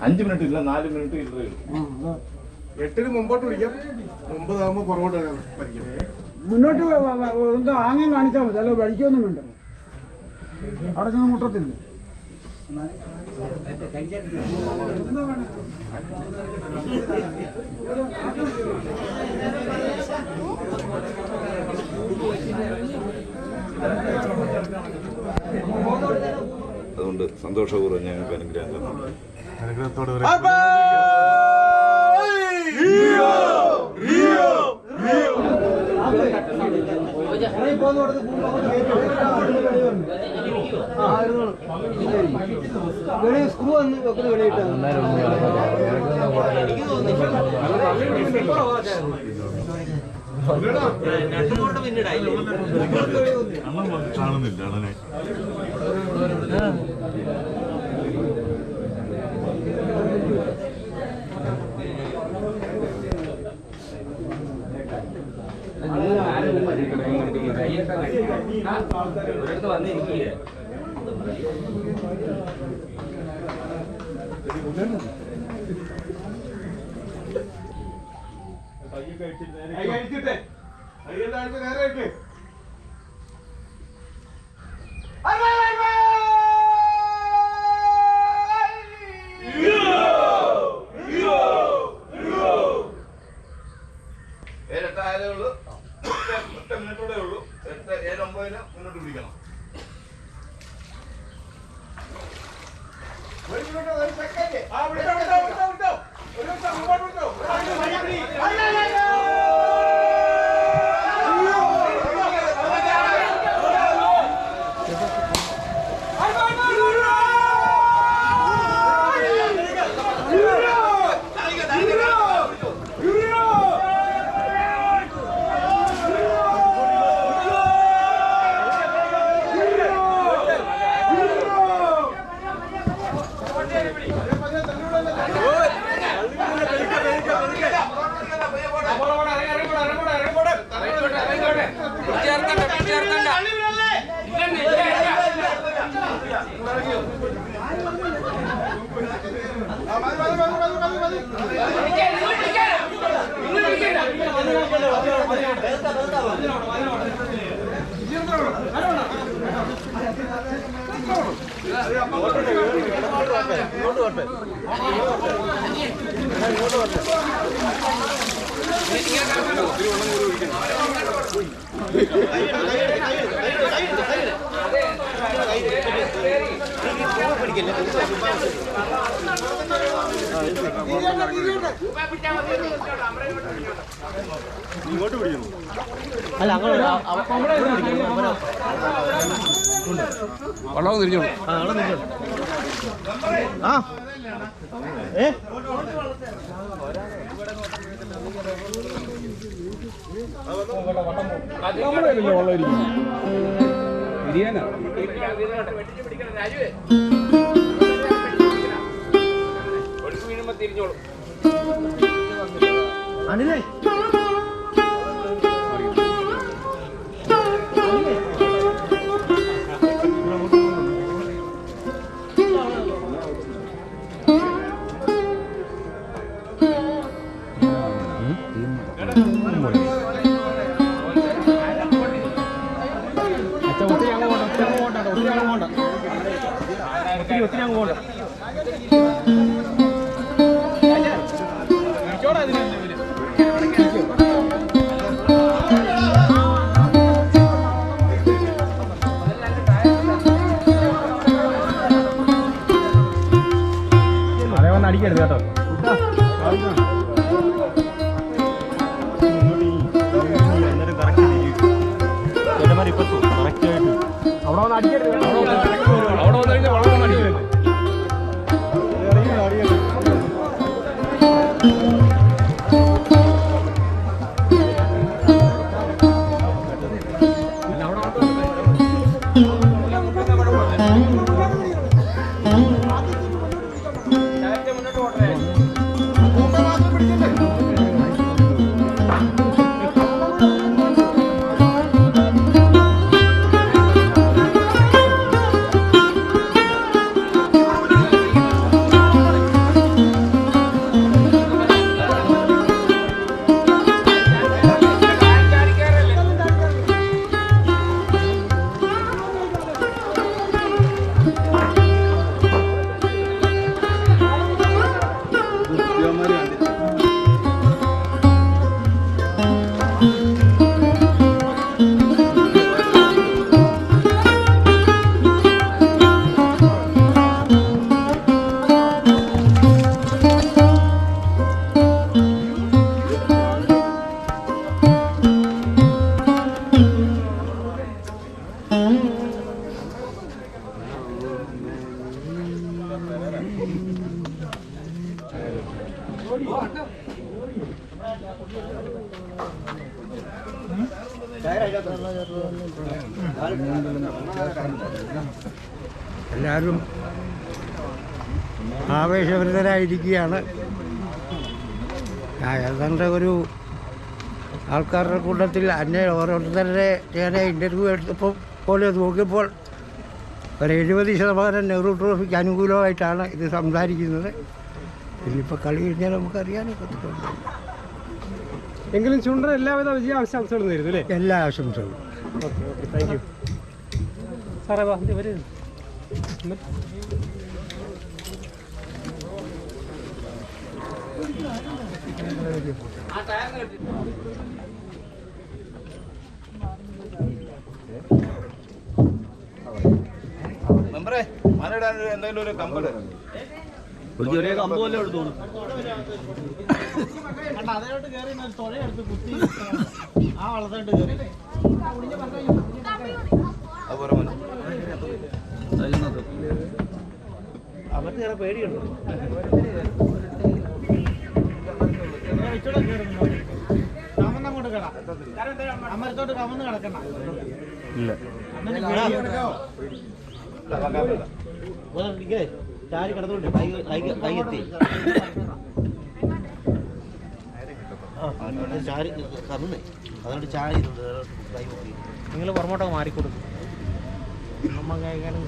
5 minute ഇല്ല, 4 minute ഇല്ല. 8-ന് മുമ്പോട്ട് പിടിക്കാം, 9 പുറകോട്ട് വലിക്കാം. മുന്നോട്ട് എന്താ ആംഗ്യം കാണിച്ചാൽ മതി, അല്ല വഴിക്കൊന്നും വേണ്ട. അവിടെ ചെന്ന് മുട്ടത്തില്ല. അതുകൊണ്ട് സന്തോഷപൂർവ്വം ഞങ്ങൾക്ക് അനുഗ്രഹം തന്നു. അനുഗ്രഹത്തോടെ സ്ക്രൂ വന്ന് വെളിയിട്ട് കാണുന്നില്ല അണ്ണനെ. മുന്നോട്ട് പിടിക്കണം. ഇങ്ങോട്ട് പിടിക്കുന്നു. അല്ല വള്ളവും തിരിഞ്ഞോളൂ. ആ നമ്മുടെ വെള്ളം ഇരിക്കുന്നു. ബിരിയാണി തിരിഞ്ഞോളൂ. അനിലേ അടിക്കരുത് കേട്ടോ. അവിടെ വന്ന് അടിക്കരുത്, അവിടെ വന്നു കഴിഞ്ഞാൽ വളരെ വന്ന് അടിക്കരുത്. എല്ലാവരും ആവേശഭരിതരായിരിക്കുകയാണ്. ഏതാണ്ട് ഒരു ആൾക്കാരുടെ കൂട്ടത്തിൽ അന്നെ ഓരോരുത്തരുടെ ഞാൻ ഇൻ്റർവ്യൂ എടുത്തപ്പോൾ പോലെ നോക്കിയപ്പോൾ ഒരു 70% നെഹ്റു ട്രോഫിക്ക് അനുകൂലമായിട്ടാണ് ഇത് സംസാരിക്കുന്നത്. ഇനിയിപ്പോൾ കളി കഴിഞ്ഞാൽ നമുക്കറിയാനേ പറ്റുന്നുണ്ട്. എങ്കിലും ചുണ്ടൻ എല്ലാവിധ വിജയ ആശംസകളും നേരുന്നു അല്ലേ? എല്ലാ ആശംസകളും. ഓക്കെ ഓക്കെ, താങ്ക് യു സാറേ. വാ വരും. എന്തെങ്കിലും ഒരു കമ്പ് ഒരു ചെറിയ കമ്പ് പോലെ എടുത്തു. അവർക്ക് ചില പേടിയുണ്ടോ? അമ്മത്തോട്ട് കമന്ന് കിടക്കണ്ട. ഇല്ല ചാരി കിടന്നുണ്ട്. കൈ എത്തി ചാരി കറന്നേ. അതുകൊണ്ട് ചാരി കൈ എത്തി. നിങ്ങൾ പുറമോട്ടൊക്കെ മാറിക്കൊടുക്കും. അമ്മ കൈകാലം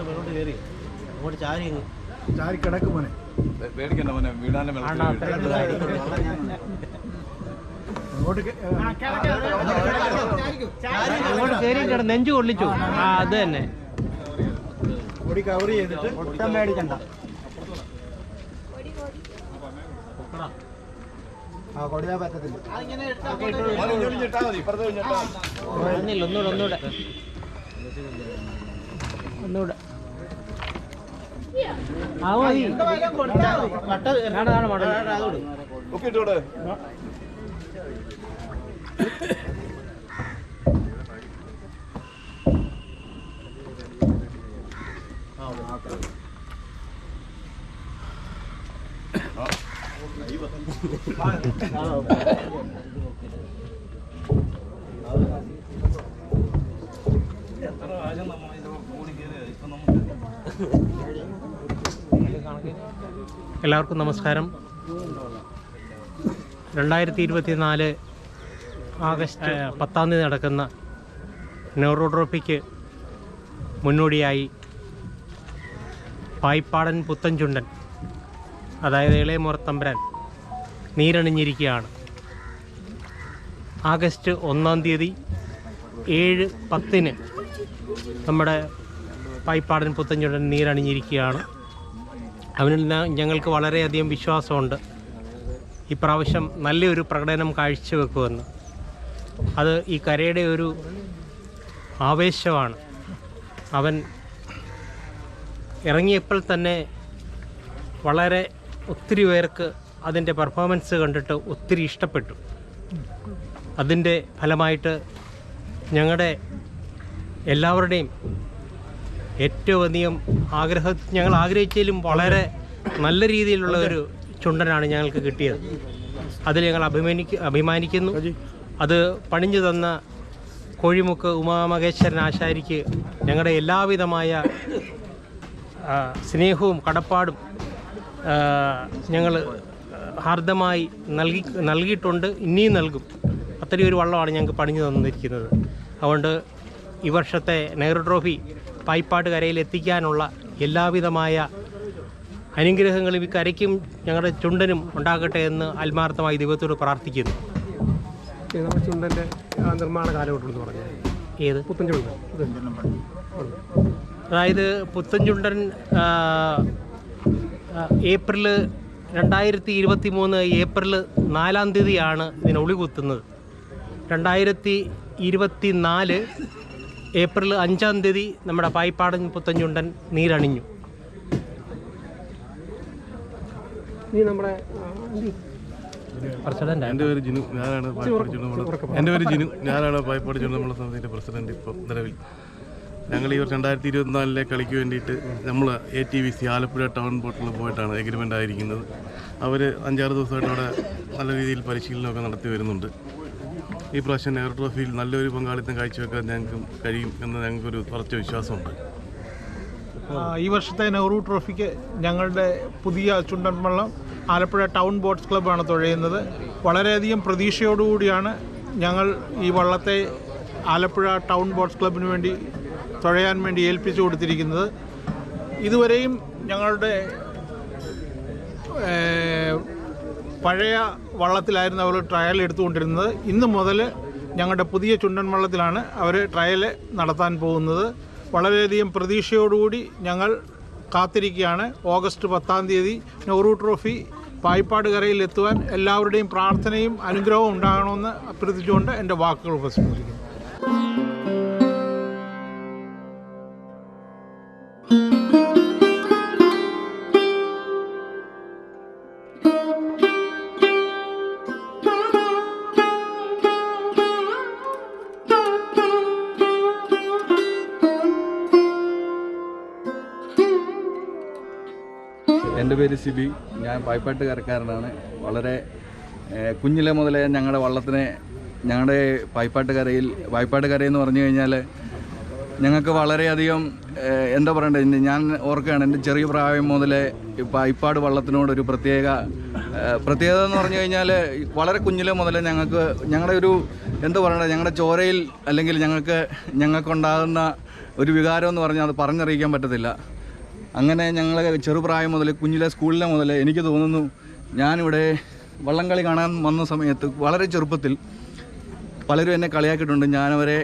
മേലോട്ട് കയറി അങ്ങോട്ട് ചാരി ചാരി കിടക്കും മോനെ. പേടിക്കണ്ട മോനെ, വീടാനും അങ്ങോട്ട് കയറി കിടന്ന് നെഞ്ചു കൊള്ളിച്ചു. ആ അത് തന്നെ. ബോഡി കവർ ചെയ്തിട്ട് ഒട്ടും പേടിക്കണ്ട. ആ കൊടിയാൻ പറ്റത്തില്ല. ഒന്നുകൂടെ ആ മതി. ഒക്കെ ഇട്ടോടെ. എല്ലാവർക്കും നമസ്കാരം. 2024 ആഗസ്റ്റ് 10 നടക്കുന്ന നെഹ്റു ട്രോഫിക്ക് മുന്നോടിയായി പായിപ്പാടൻ പുത്തൻചുണ്ടൻ, അതായത് ഇളയമൂർത്തമ്പുരാൻ നീരണിഞ്ഞിരിക്കുകയാണ്. ആഗസ്റ്റ് 1 തീയതി 7:10 നമ്മുടെ പായിപ്പാടൻ പുത്തൻചുണ്ടൻ നീരണിഞ്ഞിരിക്കുകയാണ്. അവനിൽ ഞങ്ങൾക്ക് വളരെയധികം വിശ്വാസമുണ്ട് ഇപ്രാവശ്യം നല്ലൊരു പ്രകടനം കാഴ്ചവെക്കുമെന്ന്. അത് ഈ കരയുടെ ഒരു ആവേശമാണ്. അവൻ ഇറങ്ങിയപ്പോൾ തന്നെ വളരെ ഒത്തിരി പേർക്ക് അതിൻ്റെ പെർഫോമൻസ് കണ്ടിട്ട് ഒത്തിരി ഇഷ്ടപ്പെട്ടു. അതിൻ്റെ ഫലമായിട്ട് ഞങ്ങളുടെ എല്ലാവരുടെയും ഏറ്റവും അധികം ഞങ്ങൾ ആഗ്രഹിച്ചതിലും വളരെ നല്ല രീതിയിലുള്ള ഒരു ചുണ്ടനാണ് ഞങ്ങൾക്ക് കിട്ടിയത്. അതിൽ ഞങ്ങൾ അഭിമാനിക്കുന്നു. അത് പണിഞ്ഞു തന്ന കോഴിമുക്ക് ഉമാമഹേശ്വരൻ ആശാരിക്ക് ഞങ്ങളുടെ എല്ലാവിധമായ സ്നേഹവും കടപ്പാടും ഞങ്ങൾ ഹാർദമായി നൽകിയിട്ടുണ്ട്, ഇനിയും നൽകും. അത്രയും ഒരു വള്ളമാണ് ഞങ്ങൾക്ക് പണിഞ്ഞു തന്നിരിക്കുന്നത്. അതുകൊണ്ട് ഈ വർഷത്തെ നെഹ്റു ട്രോഫി പായിപ്പാട് കരയിൽ എത്തിക്കാനുള്ള എല്ലാവിധമായ അനുഗ്രഹങ്ങളും ഈ കരയ്ക്കും ഞങ്ങളുടെ ചുണ്ടനും ഉണ്ടാകട്ടെ എന്ന് ആത്മാർത്ഥമായി ദൈവത്തോട് പ്രാർത്ഥിക്കുന്നു. നമ്മുടെ ചുണ്ടൻ്റെ നിർമ്മാണ കാലഘട്ടം പറഞ്ഞു. ഏത് പുത്തൻചുണ്ടൻ? അതായത് പുത്തൻചുണ്ടൻ ഏപ്രിൽ 2023 ഏപ്രിൽ 4 തീയതിയാണ് ഇതിന് ഒളി കുത്തുന്നത്. 2024 ഏപ്രിൽ 5 തീയതി നമ്മുടെ പായിപ്പാടൻ പുത്തൻചുണ്ടൻ നീരണിഞ്ഞു. നീ നമ്മുടെ എൻ്റെ പേര് ജിനു, ഞാനാണ് പായിപ്പാട് ചുണ്ടൻ. എൻ്റെ പേര് ജിനു, ഞാനാണ് പായിപ്പാട് ചുണ്ടൻ നമ്മളെ സമിതിയുടെ പ്രസിഡന്റ് ഇപ്പോൾ നിലവിൽ. ഞങ്ങൾ ഈ 2024 കളിക്ക് വേണ്ടിയിട്ട് നമ്മൾ ATVC ആലപ്പുഴ ടൗൺ ബോട്ടിൽ പോയിട്ടാണ് എഗ്രിമെൻ്റ് ആയിരിക്കുന്നത്. അവർ 5-6 ദിവസമായിട്ട് അവിടെ നല്ല രീതിയിൽ പരിശീലനമൊക്കെ നടത്തി വരുന്നുണ്ട്. ഈ പ്രാവശ്യം നെഹ്റു ട്രോഫിയിൽ നല്ലൊരു പങ്കാളിത്തം കാഴ്ചവെക്കാൻ ഞങ്ങൾക്ക് കഴിയും എന്ന് ഞങ്ങൾക്കൊരു ഉറച്ച വിശ്വാസമുണ്ട്. ഈ വർഷത്തെ നെഹ്റു ട്രോഫിക്ക് ഞങ്ങളുടെ പുതിയ ചുണ്ടൻവള്ളം ആലപ്പുഴ ടൗൺ ബോട്ട്സ് ക്ലബ്ബാണ് തുഴയുന്നത്. വളരെയധികം പ്രതീക്ഷയോടുകൂടിയാണ് ഞങ്ങൾ ഈ വള്ളത്തെ ആലപ്പുഴ ടൗൺ ബോട്ട്സ് ക്ലബ്ബിന് വേണ്ടി തുഴയാൻ വേണ്ടി ഏൽപ്പിച്ചു കൊടുത്തിരിക്കുന്നത്. ഇതുവരെയും ഞങ്ങളുടെ പഴയ വള്ളത്തിലായിരുന്നു അവർ ട്രയൽ എടുത്തുകൊണ്ടിരുന്നത്. ഇന്ന് മുതൽ ഞങ്ങളുടെ പുതിയ ചുണ്ടൻ വള്ളത്തിലാണ് അവർ ട്രയൽ നടത്താൻ പോകുന്നത്. വളരെയധികം പ്രതീക്ഷയോടുകൂടി ഞങ്ങൾ കാത്തിരിക്കുകയാണ്. ഓഗസ്റ്റ് 10 നെഹ്റു ട്രോഫി പായിപ്പാട് കരയിൽ എത്തുവാൻ എല്ലാവരുടെയും പ്രാർത്ഥനയും അനുഗ്രഹവും ഉണ്ടാകണമെന്ന് അഭ്യർത്ഥിച്ചുകൊണ്ട് എൻ്റെ വാക്കുകൾ ഉപസംഹരിക്കുന്നു. എൻ്റെ പേര് സിബി. ഞാൻ പായിപ്പാട്ടുകരക്കാരനാണ്. വളരെ കുഞ്ഞിലെ മുതലേ ഞങ്ങളുടെ വള്ളത്തിനെ ഞങ്ങളുടെ പായിപ്പാട്ട് കരയെന്ന് പറഞ്ഞു കഴിഞ്ഞാൽ ഞങ്ങൾക്ക് വളരെയധികം എന്താ പറയണ്ടത്, ഞാൻ ഓർക്കുകയാണ് എൻ്റെ ചെറിയ പ്രായം മുതലേ പായിപ്പാട് വള്ളത്തിനോടൊരു പ്രത്യേകത എന്ന് പറഞ്ഞു കഴിഞ്ഞാൽ വളരെ കുഞ്ഞിലെ മുതലേ ഞങ്ങളുടെ ഒരു എന്താ പറയണ്ടത്, ഞങ്ങളുടെ ചോരയിൽ അല്ലെങ്കിൽ ഞങ്ങൾക്കുണ്ടാകുന്ന ഒരു വികാരം എന്ന് പറഞ്ഞാൽ അത് പറഞ്ഞറിയിക്കാൻ പറ്റത്തില്ല. അങ്ങനെ ഞങ്ങൾ ചെറുപ്രായം മുതൽ കുഞ്ഞിലെ സ്കൂളിലെ മുതൽ എനിക്ക് തോന്നുന്നു ഞാനിവിടെ വള്ളംകളി കാണാൻ വന്ന സമയത്ത് വളരെ ചെറുപ്പത്തിൽ പലരും എന്നെ കളിയാക്കിയിട്ടുണ്ട്. ഞാനവരെ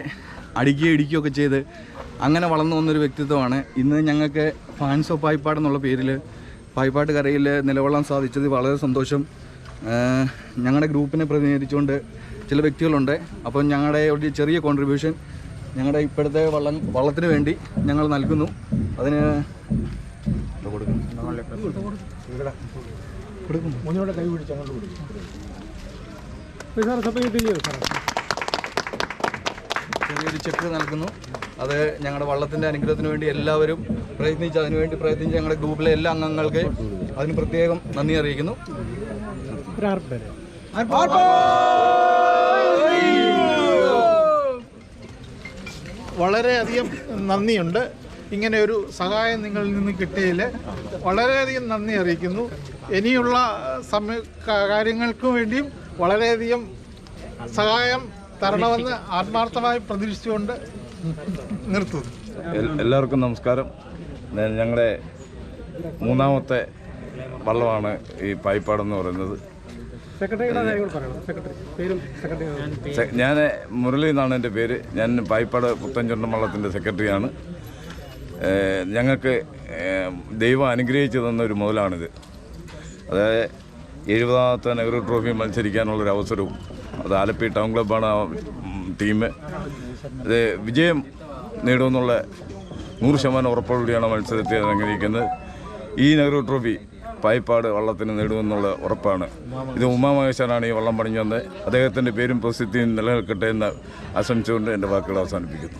ഇടിക്കുകയൊക്കെ ചെയ്ത് അങ്ങനെ വളർന്നു വന്നൊരു വ്യക്തിത്വമാണ്. ഇന്ന് ഞങ്ങൾക്ക് ഫാൻസ് ഓഫ് പായിപ്പാട് എന്നുള്ള പേരിൽ പായിപ്പാട്ട് കരയിൽ നിലകൊള്ളാൻ സാധിച്ചത് വളരെ സന്തോഷം. ഞങ്ങളുടെ ഗ്രൂപ്പിനെ പ്രതിനിധീകരിച്ചുകൊണ്ട് ചില വ്യക്തികളുണ്ട്. അപ്പം ഞങ്ങളുടെ ഒരു ചെറിയ കോൺട്രിബ്യൂഷൻ ഞങ്ങളുടെ ഇപ്പോഴത്തെ വള്ളത്തിന് വേണ്ടി ഞങ്ങൾ നൽകുന്നു. അതിന് ചെറിയൊരു ചെക്ക് നൽകുന്നു. അത് ഞങ്ങളുടെ വള്ളത്തിൻ്റെ അനുഗ്രഹത്തിന് വേണ്ടി എല്ലാവരും അതിനുവേണ്ടി പ്രയത്നിച്ച ഞങ്ങളുടെ ഗ്രൂപ്പിലെ എല്ലാ അംഗങ്ങൾക്ക് അതിന് പ്രത്യേകം നന്ദി അറിയിക്കുന്നു. വളരെയധികം നന്ദിയുണ്ട്. ഇങ്ങനെ ഒരു സഹായം നിങ്ങളിൽ നിന്ന് കിട്ടിയതിൽ വളരെയധികം നന്ദി അറിയിക്കുന്നു. ഇനിയുള്ള കാര്യങ്ങൾക്ക് വേണ്ടിയും വളരെയധികം സഹായം തരണമെന്ന് ആത്മാർത്ഥമായി പ്രതീക്ഷിച്ചുകൊണ്ട് നിർത്തുന്നു. എല്ലാവർക്കും നമസ്കാരം. ഞങ്ങളുടെ 3ാമത്തെ വള്ളമാണ് ഈ പായിപ്പാടെന്ന് പറയുന്നത്. ഞാൻ മുരളി എന്നാണ് എൻ്റെ പേര്. ഞാൻ പായിപ്പാട് പുത്തൻചുണ്ടൻ വള്ളത്തിൻ്റെ സെക്രട്ടറിയാണ്. ഞങ്ങൾക്ക് ദൈവം അനുഗ്രഹിച്ചു തന്നൊരു മുതലാണിത്. അതായത് 70ാമത്തെ നെഹ്റു ട്രോഫി മത്സരിക്കാനുള്ളൊരു അവസരവും അത് ആലപ്പി ടൗൺ ക്ലബ്ബാണ് ആ ടീം. അത് വിജയം നേടുമെന്നുള്ള 100% ഉറപ്പോടുകൂടിയാണ് മത്സരത്തെ അലങ്കരിക്കുന്നത്. ഈ നെഹ്റു ട്രോഫി പായിപ്പാട് വള്ളത്തിന് നേടുമെന്നുള്ള ഉറപ്പാണ്. ഇത് ഉമാമഹേശ്വരനാണ് ഈ വള്ളം പണിഞ്ഞു വന്നത്. അദ്ദേഹത്തിൻ്റെ പേരും പ്രസിദ്ധിയും നിലനിൽക്കട്ടെ എന്ന് ആശംസിച്ചുകൊണ്ട് എൻ്റെ വാക്കുകൾ അവസാനിപ്പിക്കുന്നു.